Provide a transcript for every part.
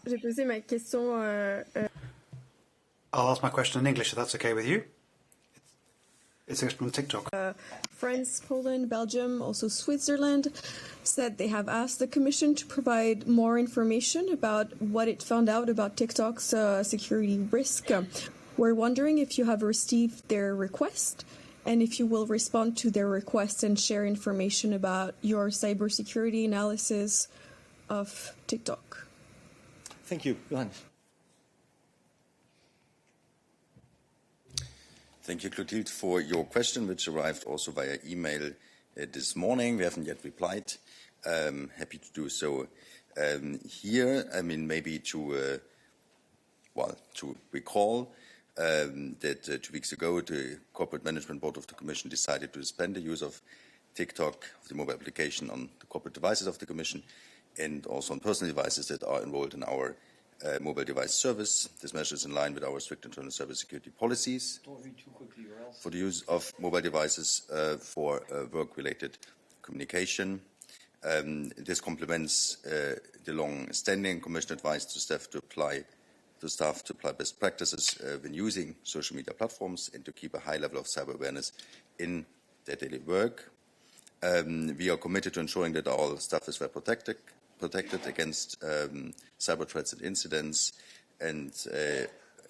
J'ai posé ma question. I'll ask my question in English if that's okay with you. It's from TikTok. France, Poland, Belgium, also Switzerland said they have asked the Commission to provide more information about what it found out about TikTok's security risk. We're wondering if you have received their request and if you will respond to their request and share information about your cybersecurity analysis of TikTok. Thank you. Johannes. Thank you, Clotilde, for your question, which arrived also via email this morning. We haven't yet replied. Happy to do so here. I mean, maybe to recall that 2 weeks ago, the Corporate Management Board of the Commission decided to suspend the use of TikTok, of the mobile application, on the corporate devices of the Commission and also on personal devices that are enrolled in our mobile device service. This measure is in line with our strict internal cybersecurity policies for the use of mobile devices for work-related communication. This complements the long-standing Commission advice to staff to apply best practices when using social media platforms and to keep a high level of cyber awareness in their daily work. We are committed to ensuring that all staff is well protected against cyber threats and incidents, and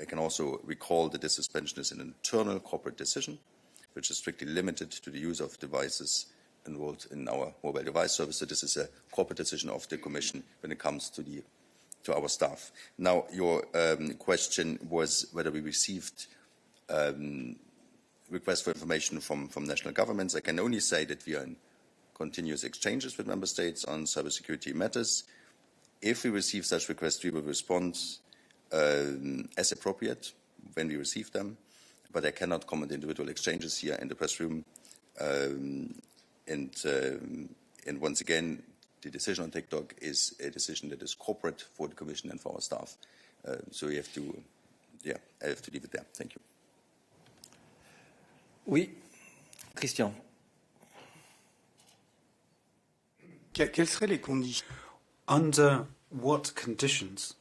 I can also recall that this suspension is an internal corporate decision, which is strictly limited to the use of devices enrolled in our mobile device service. So this is a corporate decision of the Commission when it comes to our staff. Now, your question was whether we received requests for information from national governments. I can only say that we are in continuous exchanges with member states on cybersecurity matters. If we receive such requests, we will respond as appropriate when we receive them, but I cannot comment individual exchanges here in the press room. And once again, the decision on TikTok is a decision that is corporate for the Commission and for our staff. So I have to leave it there. Thank you. Oui, Christian. Quelles seraient les conditions? Under what conditions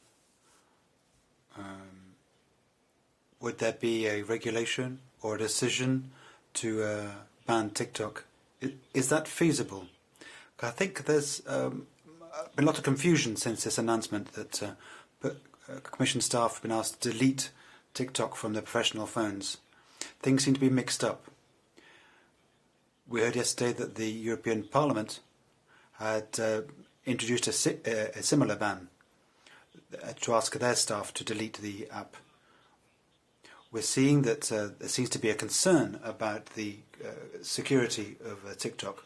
would there be a regulation or a decision to ban TikTok? Is that feasible? I think there's been a lot of confusion since this announcement that Commission staff have been asked to delete TikTok from their professional phones. Things seem to be mixed up. We heard yesterday that the European Parliament had introduced a similar ban to ask their staff to delete the app. We're seeing that there seems to be a concern about the security of TikTok.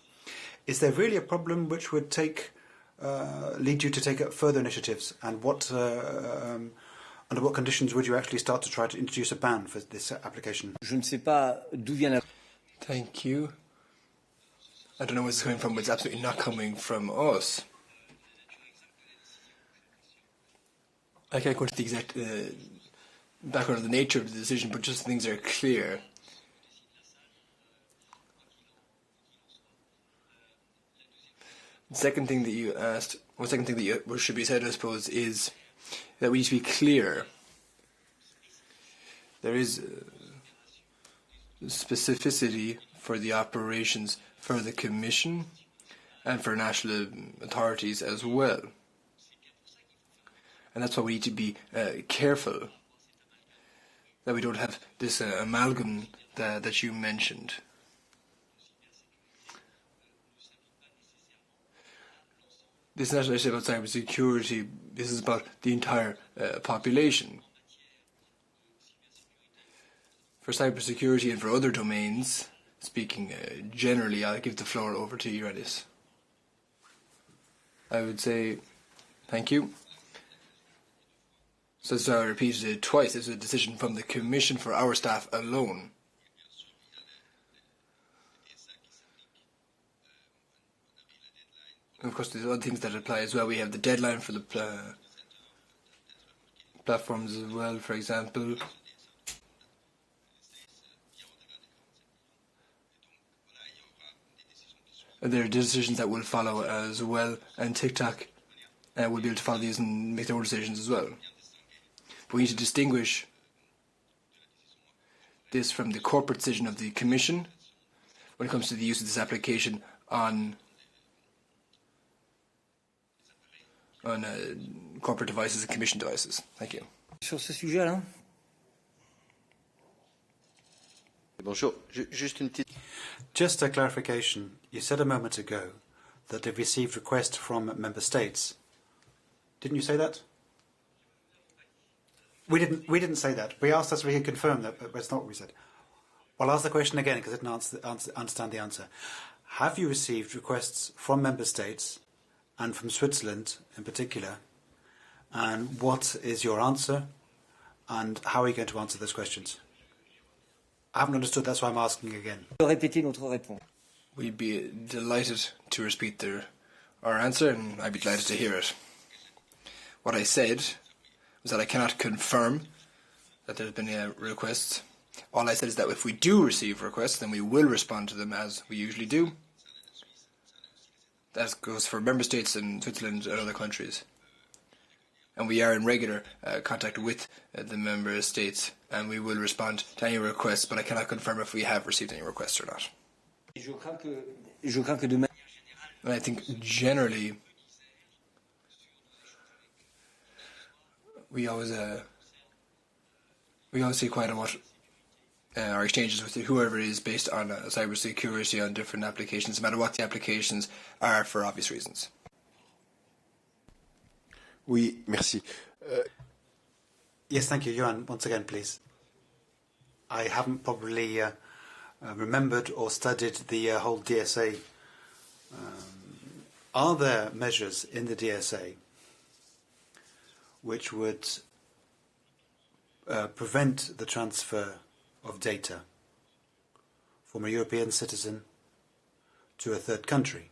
Is there really a problem which would lead you to take up further initiatives? And under what conditions would you actually start to try to introduce a ban for this application? Je ne sais pas d'où vient la... Thank you. I don't know where it's coming from, but it's absolutely not coming from us. I can't go into the exact background of the nature of the decision, but just things are clear. The second thing that you asked, or second thing that should be said, I suppose, is that we need to be clear. There is specificity for the operations for the Commission and for national authorities as well. And that's why we need to be careful that we don't have this amalgam that you mentioned. This is not just about cybersecurity, this is about the entire population. For cybersecurity and for other domains, speaking generally, I'll give the floor over to you, Radis. I would say thank you. So I repeated it twice. It's a decision from the Commission for our staff alone. And of course, there's other things that apply as well. We have the deadline for the platforms as well, for example. And there are decisions that will follow as well. And TikTok will be able to follow these and make their own decisions as well. But we need to distinguish this from the corporate decision of the Commission when it comes to the use of this application on corporate devices and Commission devices. Thank you. Sur ce sujet-là. Bonjour. Juste une petite. Just a clarification. You said a moment ago that they've received requests from member states. Didn't you say that? We didn't say that. We asked us if we could confirm that, but that's not what we said. Well, I'll ask the question again because I didn't understand the answer. Have you received requests from member states and from Switzerland in particular? And what is your answer? And how are you going to answer those questions? I haven't understood, that's why I'm asking again. Répéter notre réponse. We'd be delighted to repeat our answer, and I'd be delighted to hear it. What I said was that I cannot confirm that there's been a request. All I said is that if we do receive requests, then we will respond to them as we usually do. That goes for member states and Switzerland and other countries. And we are in regular contact with the member states, and we will respond to any requests, but I cannot confirm if we have received any requests or not. And I think generally we always see quite a lot our exchanges with whoever it is based on cybersecurity on different applications, no matter what the applications are, for obvious reasons. Oui, merci. Yes, thank you. Johan, once again, please. I haven't probably remembered or studied the whole DSA. Are there measures in the DSA which would prevent the transfer of data from a European citizen to a third country,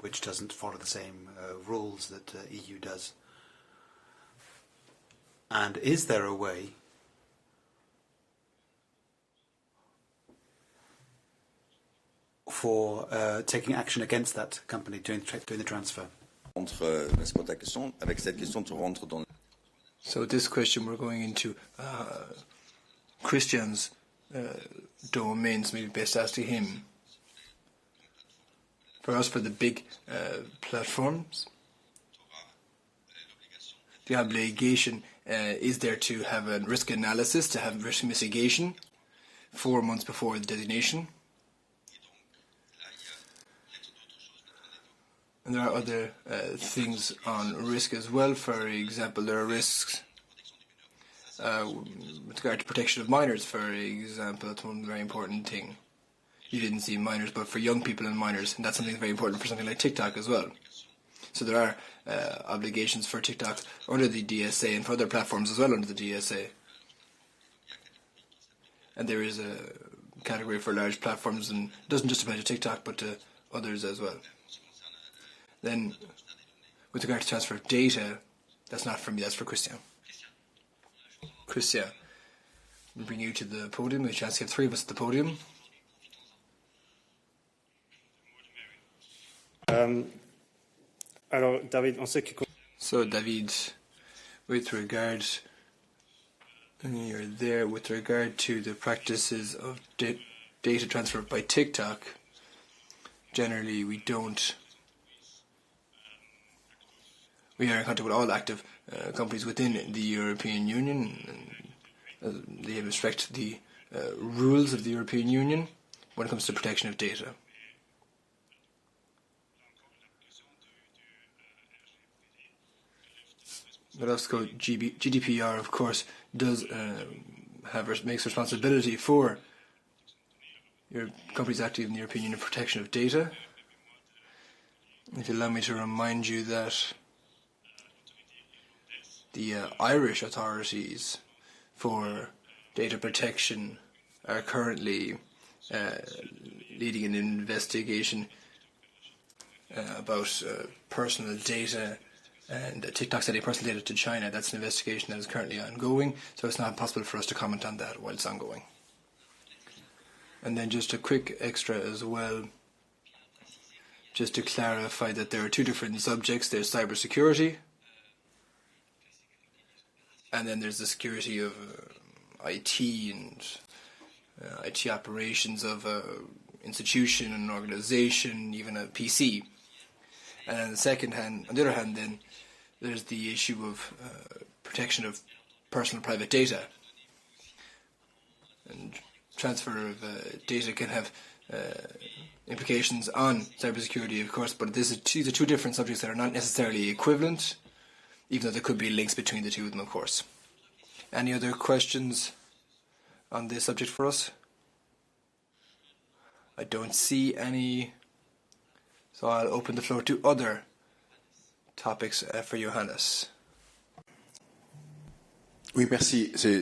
which doesn't follow the same rules that EU does? And is there a way for taking action against that company doing the transfer? So this question we're going into Christian's domains, maybe best asked to him. For us, for the big platforms, the obligation is there to have a risk analysis, to have risk mitigation 4 months before the designation. And there are other things on risk as well. For example, there are risks with regard to protection of minors, for example. That's one very important thing. You didn't see minors, but for young people and minors, and that's something very important for something like TikTok as well. So there are obligations for TikTok under the DSA and for other platforms as well under the DSA. And there is a category for large platforms, and it doesn't just apply to TikTok, but to others as well. Then, with regard to transfer of data, that's not for me, that's for Christian. Christian, we'll bring you to the podium. We have a chance to have 3 of us at the podium. Alors, David, on sait que... So, David, with regard, and you're there, with regard to the practices of data transfer by TikTok, generally we don't. We are in contact with all active companies within the European Union, and they respect the rules of the European Union when it comes to protection of data. But also GDPR, of course, does makes responsibility for your companies active in the European Union protection of data. If you allow me to remind you that the Irish authorities for data protection are currently leading an investigation about personal data and TikTok sending personal data to China. That's an investigation that is currently ongoing, so it's not possible for us to comment on that while it's ongoing. And then just a quick extra as well, just to clarify that there are two different subjects. There's cybersecurity, and then there's the security of IT and IT operations of an institution, an organization, even a PC. And on the other hand, then there's the issue of protection of personal private data. And transfer of data can have implications on cybersecurity, of course, but these are two different subjects that are not necessarily equivalent, even though there could be links between the two of them, of course. Any other questions on this subject for us? I don't see any, so I'll open the floor to other topics for Johannes. Oui, merci.